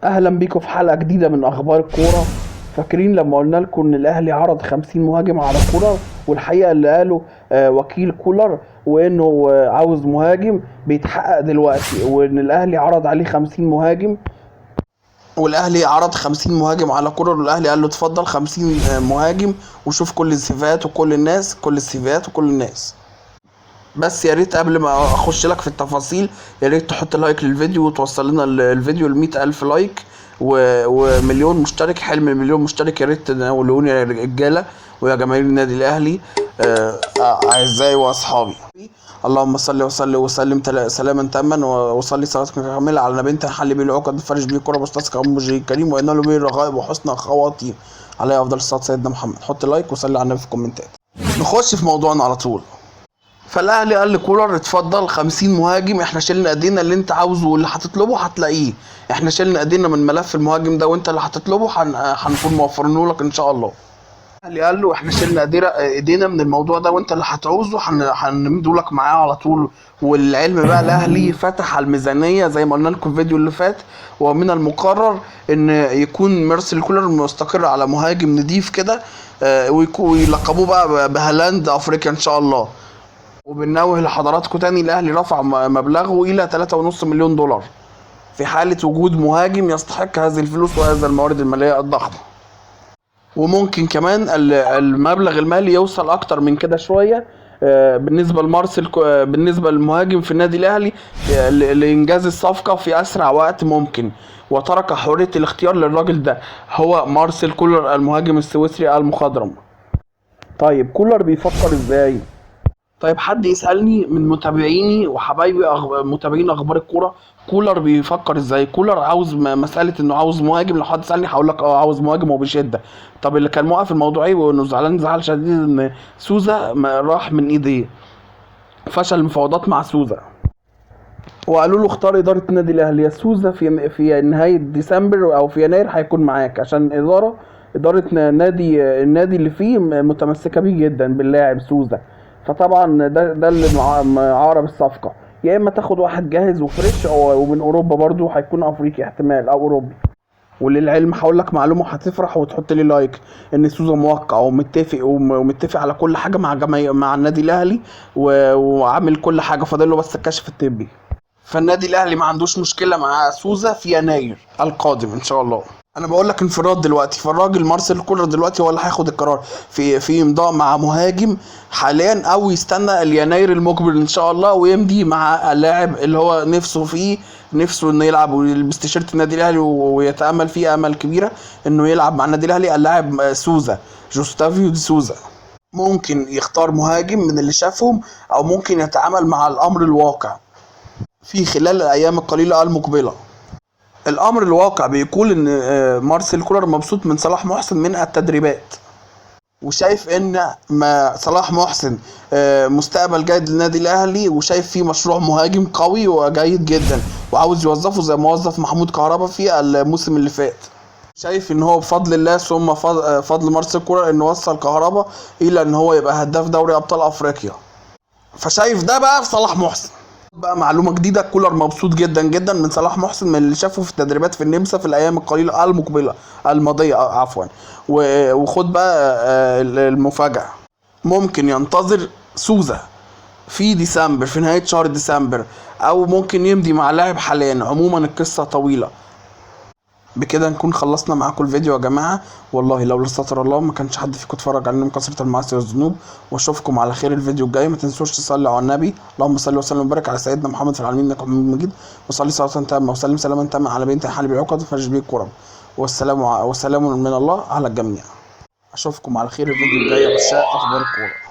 اهلا بيكم في حلقه جديده من اخبار الكوره. فاكرين لما قلنا لكم ان الاهلي عرض 50 مهاجم على كولر، والحقيقه اللي قاله وكيل كولر وانه عاوز مهاجم بيتحقق دلوقتي، وان الاهلي عرض عليه 50 مهاجم، والاهلي عرض 50 مهاجم على كولر، والاهلي قال له اتفضل 50 مهاجم وشوف كل السيفات وكل الناس، كل السيفات وكل الناس. بس يا ريت قبل ما اخش لك في التفاصيل، يا ريت تحط لايك للفيديو وتوصل لنا الفيديو ل100,000 لايك ومليون مشترك. حلم المليون مشترك يا ريت تناولوني يا رجاله ويا جماهير النادي الاهلي. اعزائي واصحابي، اللهم صل وسلم سلاما تاما وصلي صلاه كامله على نبي حل بيه العقد فرج بيه كرب استاذ كريم كريم وان له بيه الرغائب وحسن خواتيم. عليه افضل الصلاه سيدنا محمد. حط لايك وصلي على النبي في الكومنتات. نخش في موضوعنا على طول. فالاهلي قال لكولر اتفضل 50 مهاجم، احنا شلنا ايدينا، اللي انت عاوزه واللي هتطلبه هتلاقيه. احنا شلنا ايدينا من ملف المهاجم ده، وانت اللي هتطلبه هنكون موفرينه لك ان شاء الله. الاهلي قال له احنا شلنا ايدينا من الموضوع ده، وانت اللي هتعوزه هنمدوا لك معاه على طول. والعلم بقى الاهلي فتح على الميزانيه زي ما قلنا لكم في الفيديو اللي فات، ومن المقرر ان يكون مارسيل كولر مستقر على مهاجم نضيف كده، ويلقبوه بقى بهالاند افريقيا ان شاء الله. وبنوه لحضراتكم تاني، الاهلي رفع مبلغه الى 3.5 مليون دولار في حالة وجود مهاجم يستحق هذه الفلوس وهذا الموارد المالية الضخمة. وممكن كمان المبلغ المالي يوصل اكتر من كده شوية، بالنسبة لمارسيل، بالنسبة للمهاجم في النادي الاهلي، لانجاز الصفقة في اسرع وقت ممكن. وترك حرية الاختيار للراجل ده، هو مارسيل كولر المهاجم السويسري المخضرم. طيب كولر بيفكر ازاي؟ طيب حد يسألني من متابعيني وحبايبي متابعين اخبار الكوره، كولر بيفكر ازاي؟ كولر عاوز مساله انه عاوز مهاجم. لو حد سألني هقول لك عاوز مهاجم وبشده. طب اللي كان موقف الموضوع ايه وانه زعلان زعل شديد ان سوزا ما راح من ايديه، فشل المفاوضات مع سوزا، وقالوا له اختار اداره النادي الاهلي. يا سوزا في نهايه ديسمبر او في يناير هيكون معاك، عشان اداره النادي اللي فيه متمسكه بيه جدا باللاعب سوزا. فطبعا ده اللي معارض الصفقه. يا اما تاخد واحد جاهز وفريش، او ومن اوروبا برضو هيكون افريقي احتمال او اوروبي. وللعلم هقول لك معلومه هتفرح وتحط لي لايك، ان سوزا موقع ومتفق على كل حاجه مع مع النادي الاهلي، وعامل كل حاجه، فاضل له بس الكشف الطبي. فالنادي الاهلي ما عندوش مشكله مع سوزا في يناير القادم ان شاء الله. انا بقول لك انفراد دلوقتي، فالراجل مارسيل كولر دلوقتي هو اللي هياخد القرار في امضاء مع مهاجم حاليا، او يستنى اليناير المقبل ان شاء الله ويمضي مع اللاعب اللي هو نفسه فيه، نفسه انه يلعب ويلبس تيشيرت النادي الاهلي ويتامل فيه امل كبيره انه يلعب مع النادي الاهلي. اللاعب سوزا، جوستافيو دي سوزا. ممكن يختار مهاجم من اللي شافهم، او ممكن يتعامل مع الامر الواقع في خلال الايام القليله المقبله. الامر الواقع بيقول ان مارسيل كولر مبسوط من صلاح محسن من التدريبات، وشايف ان ما صلاح محسن مستقبل جيد للنادي الاهلي، وشايف فيه مشروع مهاجم قوي وجيد جدا، وعاوز يوظفه زي ما وظف محمود كهربا في الموسم اللي فات. شايف ان هو بفضل الله ثم فضل مارسيل كولر انه وصل كهربا الى ان هو يبقى هداف دوري ابطال افريقيا. فشايف ده بقى في صلاح محسن. بقى معلومه جديده، كولر مبسوط جدا جدا من صلاح محسن من اللي شافه في التدريبات في النمسا في الايام القليله المقبله الماضيه عفوا. وخد بقى المفاجاه، ممكن ينتظر سوزا في ديسمبر، في نهايه شهر ديسمبر، او ممكن يمضي مع لاعب حاليا. عموما القصه طويله. بكده نكون خلصنا معاكم الفيديو يا جماعه. والله لو لا ستر الله ما كانش حد فيكم اتفرج علينا من كثره المعاصي والذنوب. واشوفكم على خير الفيديو الجاي. ما تنسوش تصلوا على النبي، اللهم صل وسلم وبارك على سيدنا محمد في العالمين انك حميد مجيد. وصلي صلاه تامه وسلم سلاما تاما على بنت حال بالعقد فرج بيه الكرم. والسلام من الله على الجميع. اشوفكم على خير الفيديو الجاي يا عشاق اخبار الكوره.